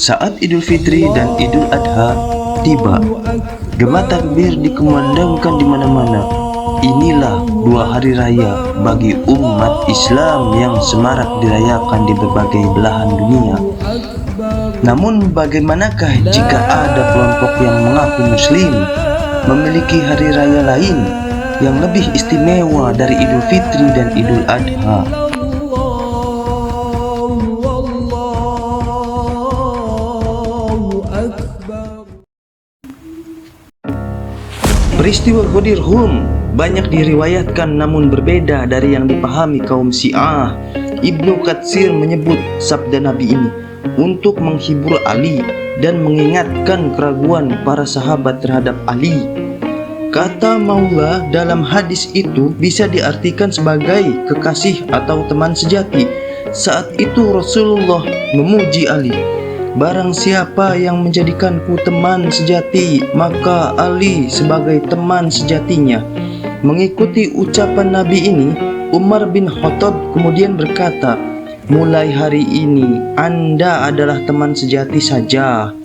Saat Idul Fitri dan Idul Adha tiba, gema takbir dikumandangkan di mana-mana. Inilah dua hari raya bagi umat Islam yang semarak dirayakan di berbagai belahan dunia. Namun bagaimanakah jika ada kelompok yang mengaku muslim memiliki hari raya lain yang lebih istimewa dari Idul Fitri dan Idul Adha? Peristiwa Ghadir Hum banyak diriwayatkan namun berbeda dari yang dipahami kaum Syiah. Ibnu Katsir menyebut sabda Nabi ini untuk menghibur Ali dan mengingatkan keraguan para sahabat terhadap Ali. Kata maula dalam hadis itu bisa diartikan sebagai kekasih atau teman sejati. Saat itu Rasulullah memuji Ali, "Barang siapa yang menjadikanku teman sejati, maka Ali sebagai teman sejatinya." Mengikuti ucapan Nabi ini, Umar bin Khattab kemudian berkata, "Mulai hari ini Anda adalah teman sejati saja."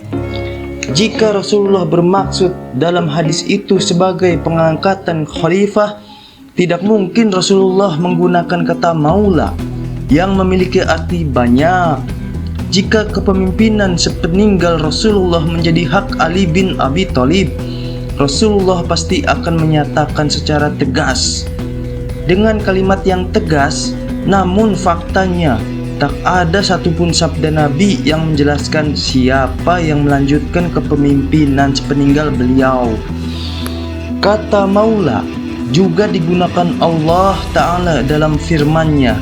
Jika Rasulullah bermaksud dalam hadis itu sebagai pengangkatan khalifah, tidak mungkin Rasulullah menggunakan kata maula yang memiliki arti banyak. Jika kepemimpinan sepeninggal Rasulullah menjadi hak Ali bin Abi Thalib, Rasulullah pasti akan menyatakan secara tegas dengan kalimat yang tegas, namun faktanya tak ada satupun sabda Nabi yang menjelaskan siapa yang melanjutkan kepemimpinan sepeninggal beliau. Kata maula juga digunakan Allah Ta'ala dalam firman-Nya,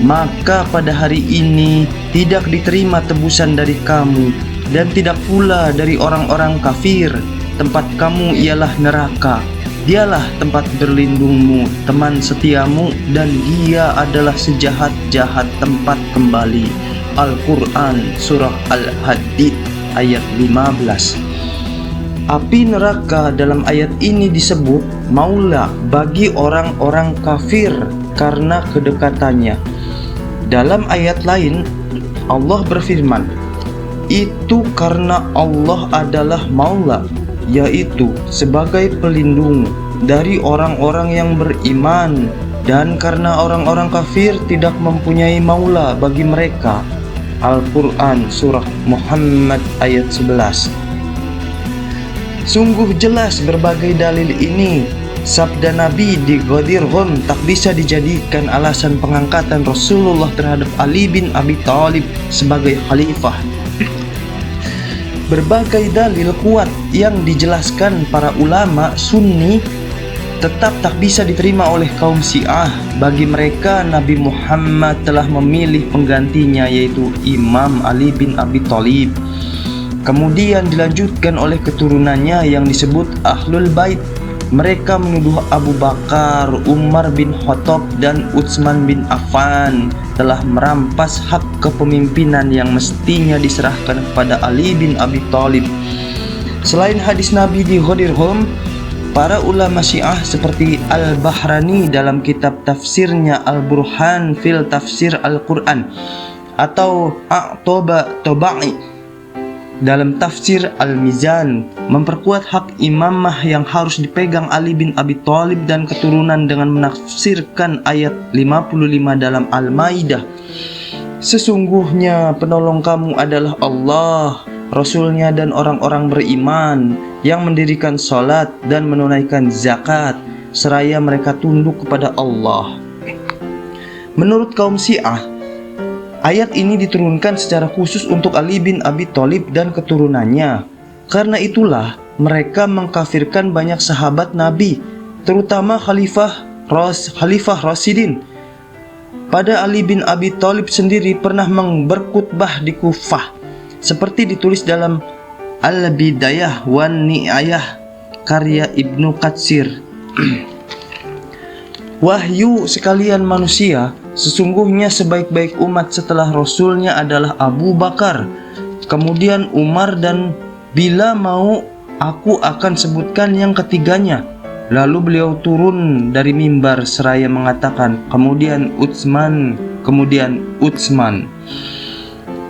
"Maka pada hari ini tidak diterima tebusan dari kamu dan tidak pula dari orang-orang kafir. Tempat kamu ialah neraka. Dialah tempat berlindungmu, teman setiamu, dan dia adalah sejahat-jahat tempat kembali." Al-Quran Surah Al-Hadid ayat 15. Api neraka dalam ayat ini disebut maula bagi orang-orang kafir karena kedekatannya. Dalam ayat lain Allah berfirman, "Itu karena Allah adalah maula, yaitu sebagai pelindung dari orang-orang yang beriman, dan karena orang-orang kafir tidak mempunyai maula bagi mereka." Al-Quran Surah Muhammad ayat 11. Sungguh jelas berbagai dalil ini. Sabda Nabi di Ghadir Hum tak bisa dijadikan alasan pengangkatan Rasulullah terhadap Ali bin Abi Thalib sebagai khalifah. Berbagai dalil kuat yang dijelaskan para ulama Sunni tetap tak bisa diterima oleh kaum Syiah. Bagi mereka Nabi Muhammad telah memilih penggantinya, yaitu Imam Ali bin Abi Thalib. Kemudian dilanjutkan oleh keturunannya yang disebut Ahlul Bait. Mereka menuduh Abu Bakar, Umar bin Khattab, dan Utsman bin Affan telah merampas hak kepemimpinan yang mestinya diserahkan kepada Ali bin Abi Thalib. Selain hadis Nabi di Ghadir Hum, para ulama Syiah seperti Al-Bahrani dalam kitab tafsirnya Al-Burhan fil Tafsir Al-Quran atau At-Tabai dalam tafsir Al-Mizan memperkuat hak imamah yang harus dipegang Ali bin Abi Thalib dan keturunan dengan menafsirkan ayat 55 dalam Al-Maidah, "Sesungguhnya penolong kamu adalah Allah, Rasulnya dan orang-orang beriman yang mendirikan salat dan menunaikan zakat seraya mereka tunduk kepada Allah." Menurut kaum Syiah, ayat ini diturunkan secara khusus untuk Ali bin Abi Thalib dan keturunannya. Karena itulah mereka mengkafirkan banyak sahabat Nabi, terutama Khalifah Rasyidin. Pada Ali bin Abi Thalib sendiri pernah berkhutbah di Kufah, seperti ditulis dalam Al-Bidayah wan Ni'ayah karya Ibnu Katsir. "Wahyu sekalian manusia, sesungguhnya sebaik-baik umat setelah Rasulnya adalah Abu Bakar, kemudian Umar, dan bila mau aku akan sebutkan yang ketiganya." Lalu beliau turun dari mimbar seraya mengatakan, kemudian Utsman.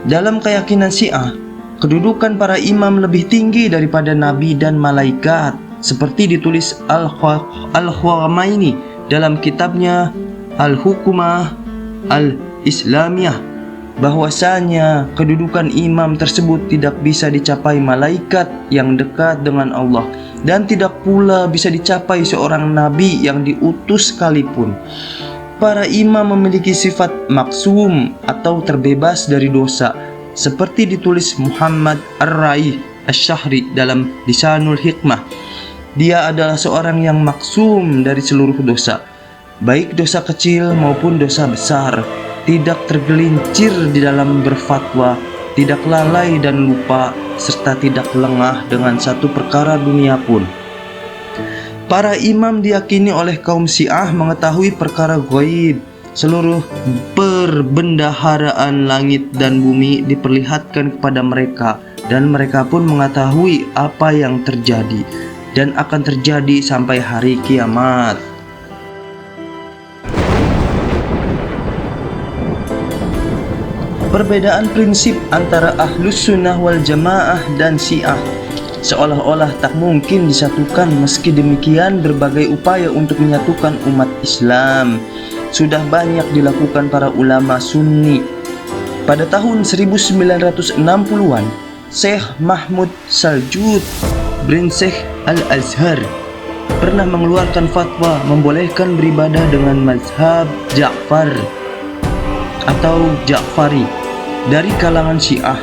Dalam keyakinan Syiah, kedudukan para imam lebih tinggi daripada nabi dan malaikat, seperti ditulis Al-Khawamaini dalam kitabnya Al-Hukumah Al-Islamiyah, bahwasanya kedudukan imam tersebut tidak bisa dicapai malaikat yang dekat dengan Allah, dan tidak pula bisa dicapai seorang nabi yang diutus sekalipun. Para imam memiliki sifat maksum atau terbebas dari dosa, seperti ditulis Muhammad Ar-Raih Asy-Syahri dalam Lisanul Hikmah. Dia adalah seorang yang maksum dari seluruh dosa, baik dosa kecil maupun dosa besar, tidak tergelincir di dalam berfatwa, tidak lalai dan lupa, serta tidak lengah dengan satu perkara dunia pun. Para imam diyakini oleh kaum Syiah mengetahui perkara ghaib. Seluruh perbendaharaan langit dan bumi diperlihatkan kepada mereka, dan mereka pun mengetahui apa yang terjadi dan akan terjadi sampai hari kiamat. Perbedaan prinsip antara Ahlus Sunnah wal Jamaah dan Syiah seolah-olah tak mungkin disatukan. Meski demikian, berbagai upaya untuk menyatukan umat Islam sudah banyak dilakukan para ulama Sunni. Pada tahun 1960-an, Syekh Mahmud Saljud bin Syekh Al-Azhar pernah mengeluarkan fatwa membolehkan beribadah dengan mazhab Ja'far atau Ja'fari dari kalangan Syiah.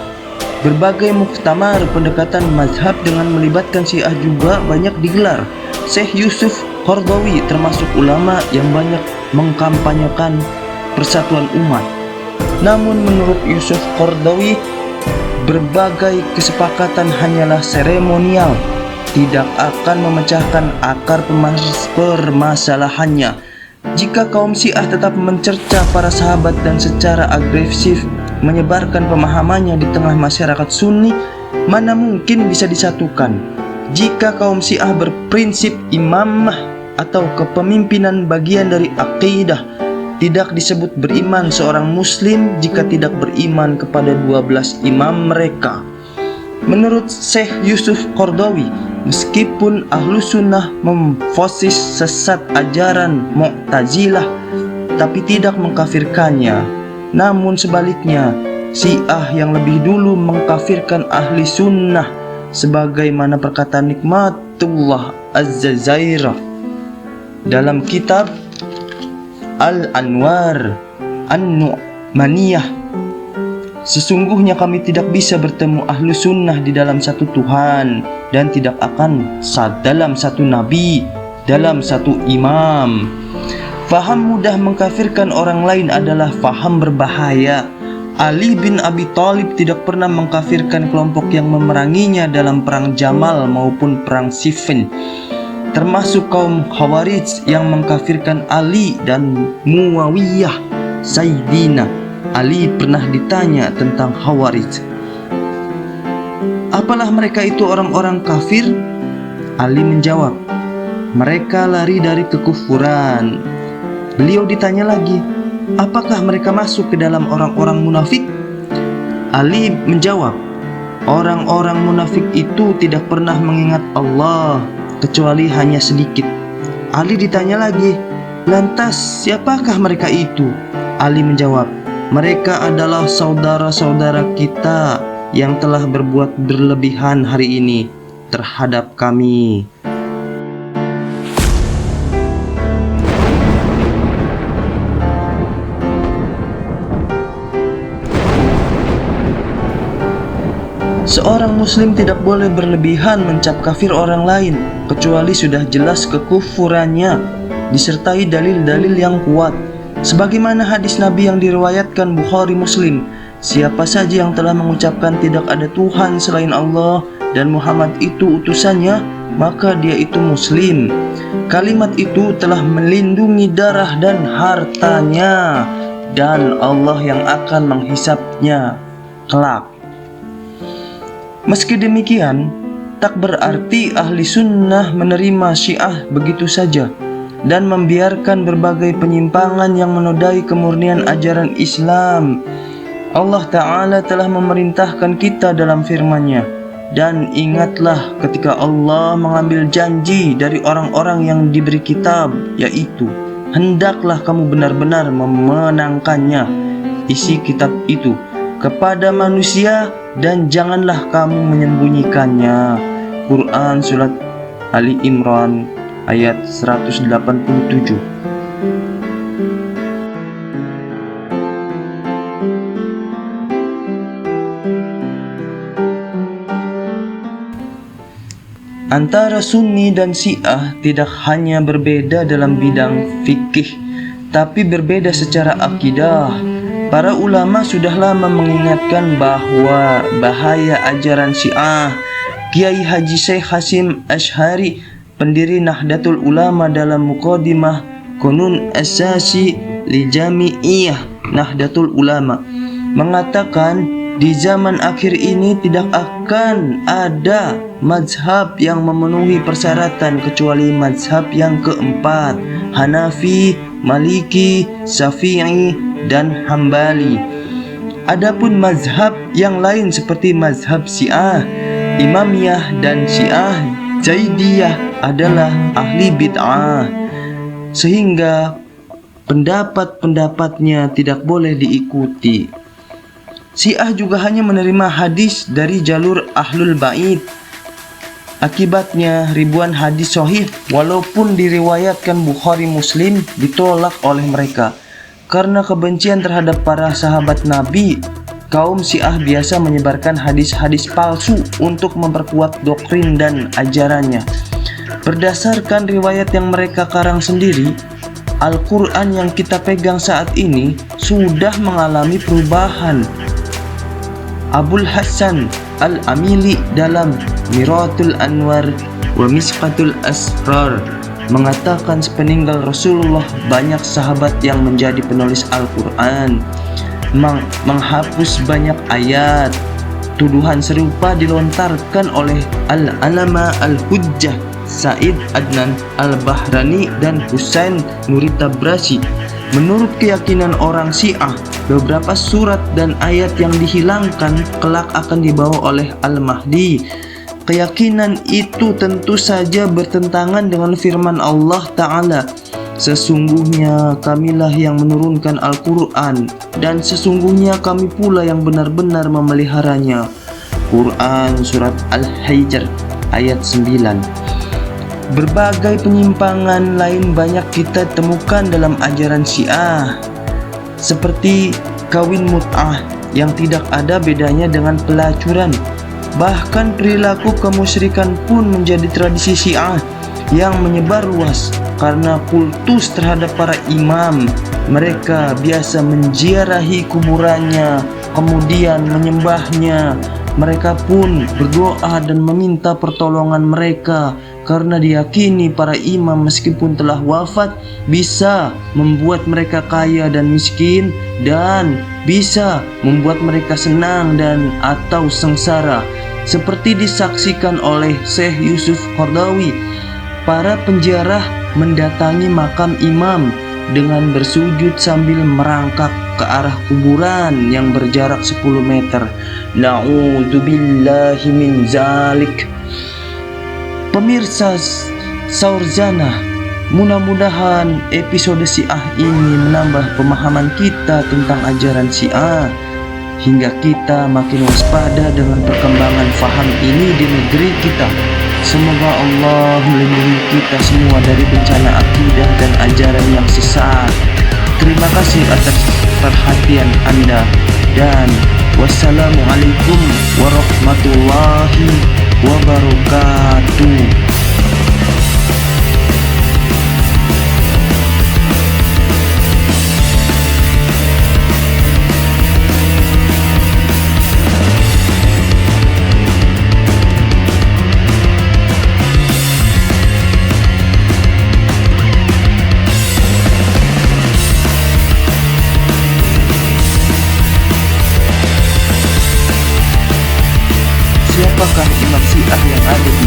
Berbagai muktamar pendekatan mazhab dengan melibatkan Syiah juga banyak digelar. Syekh Yusuf Qaradawi termasuk ulama yang banyak mengkampanyekan persatuan umat. Namun menurut Yusuf Qaradawi, berbagai kesepakatan hanyalah seremonial, tidak akan memecahkan akar permasalahannya. Jika kaum Syiah tetap mencerca para sahabat dan secara agresif menyebarkan pemahamannya di tengah masyarakat Sunni, mana mungkin bisa disatukan. Jika kaum Syiah berprinsip imamah atau kepemimpinan bagian dari akidah, tidak disebut beriman seorang muslim jika tidak beriman kepada 12 imam mereka. Menurut Syekh Yusuf Qaradawi, meskipun Ahlu Sunnah memfosis sesat ajaran Mu'tazilah tapi tidak mengkafirkannya, namun sebaliknya Syiah yang lebih dulu mengkafirkan Ahli Sunnah, sebagaimana perkataan Nikmatullah Az-Zairah dalam kitab Al-Anwar An-Nu'maniyah. Sesungguhnya kami tidak bisa bertemu Ahlu Sunnah di dalam satu Tuhan, dan tidak akan dalam satu Nabi, dalam satu imam. Faham mudah mengkafirkan orang lain adalah faham berbahaya. Ali bin Abi Thalib tidak pernah mengkafirkan kelompok yang memeranginya dalam perang Jamal maupun perang Siffin, termasuk kaum Khawarij yang mengkafirkan Ali dan Muawiyah. Sayyidina Ali pernah ditanya tentang Khawarij, apalah mereka itu orang-orang kafir? Ali menjawab, mereka lari dari kekufuran. Beliau ditanya lagi, apakah mereka masuk ke dalam orang-orang munafik? Ali menjawab, orang-orang munafik itu tidak pernah mengingat Allah kecuali hanya sedikit. Ali ditanya lagi, lantas siapakah mereka itu? Ali menjawab, mereka adalah saudara-saudara kita yang telah berbuat berlebihan hari ini terhadap kami. Seorang muslim tidak boleh berlebihan mencap kafir orang lain kecuali sudah jelas kekufurannya disertai dalil-dalil yang kuat. Sebagaimana hadis Nabi yang diriwayatkan Bukhari Muslim, siapa saja yang telah mengucapkan tidak ada Tuhan selain Allah dan Muhammad itu utusannya, maka dia itu muslim. Kalimat itu telah melindungi darah dan hartanya, dan Allah yang akan menghisapnya kelak. Meski demikian, tak berarti Ahli Sunnah menerima Syiah begitu saja dan membiarkan berbagai penyimpangan yang menodai kemurnian ajaran Islam. Allah Ta'ala telah memerintahkan kita dalam firman-Nya, dan ingatlah ketika Allah mengambil janji dari orang-orang yang diberi kitab, yaitu hendaklah kamu benar-benar memenangkannya, isi kitab itu, kepada manusia, dan janganlah kamu menyembunyikannya. Quran Surat Ali Imran ayat 187. Antara Sunni dan Syiah tidak hanya berbeda dalam bidang fikih, tapi berbeda secara akidah. Para ulama sudah lama mengingatkan bahwa bahaya ajaran Syiah. Kiai Haji Syekh Hasyim Asy'ari, pendiri Nahdlatul Ulama, dalam Muqaddimah Qanun Asasi li Jami'iyah Nahdlatul Ulama mengatakan, di zaman akhir ini tidak akan ada mazhab yang memenuhi persyaratan kecuali mazhab yang keempat, Hanafi, Maliki, Syafi'i, dan Hambali. Adapun mazhab yang lain seperti mazhab Syiah, Imamiyah, dan Syiah Zaidiyah adalah ahli bid'ah, sehingga pendapat-pendapatnya tidak boleh diikuti. Syiah juga hanya menerima hadis dari jalur Ahlul Bait. Akibatnya ribuan hadis sahih walaupun diriwayatkan Bukhari Muslim ditolak oleh mereka. Karena kebencian terhadap para sahabat Nabi, kaum Syiah biasa menyebarkan hadis-hadis palsu untuk memperkuat doktrin dan ajarannya. Berdasarkan riwayat yang mereka karang sendiri, Al-Quran yang kita pegang saat ini sudah mengalami perubahan. Abul Hasan Al-Amili dalam Miratul Anwar wa Misqatul Asrar mengatakan sepeninggal Rasulullah banyak sahabat yang menjadi penulis Al-Quran, menghapus banyak ayat. Tuduhan serupa dilontarkan oleh Al-Alama Al-Hujjah Said Adnan Al-Bahrani dan Husain Nuri Tabrasi. Menurut keyakinan orang Syiah, beberapa surat dan ayat yang dihilangkan kelak akan dibawa oleh Al-Mahdi. Keyakinan itu tentu saja bertentangan dengan firman Allah Ta'ala, sesungguhnya kamilah yang menurunkan Al-Quran, dan sesungguhnya kami pula yang benar-benar memeliharanya. Quran Surat Al-Hijr ayat 9. Berbagai penyimpangan lain banyak kita temukan dalam ajaran Syiah, seperti kawin mut'ah yang tidak ada bedanya dengan pelacuran. Bahkan perilaku kemusyrikan pun menjadi tradisi Syiah yang menyebar luas karena kultus terhadap para imam. Mereka biasa menziarahi kuburannya, kemudian menyembahnya. Mereka pun berdoa dan meminta pertolongan mereka karena diyakini para imam meskipun telah wafat bisa membuat mereka kaya dan miskin, dan bisa membuat mereka senang dan atau sengsara. Seperti disaksikan oleh Syekh Yusuf Qaradawi, para penziarah mendatangi makam imam dengan bersujud sambil merangkak ke arah kuburan yang berjarak 10 meter. Na'udzubillahi min zalik. Pemirsa Saurzana, mudah-mudahan episode Syiah ini menambah pemahaman kita tentang ajaran Syiah, hingga kita makin waspada dengan perkembangan faham ini di negeri kita. Semoga Allah melindungi kita semua dari bencana akidah dan ajaran yang sesat. Terima kasih atas perhatian Anda, dan wassalamualaikum warahmatullahi wabarakatuh. Siapakah imam Syiah yang ada di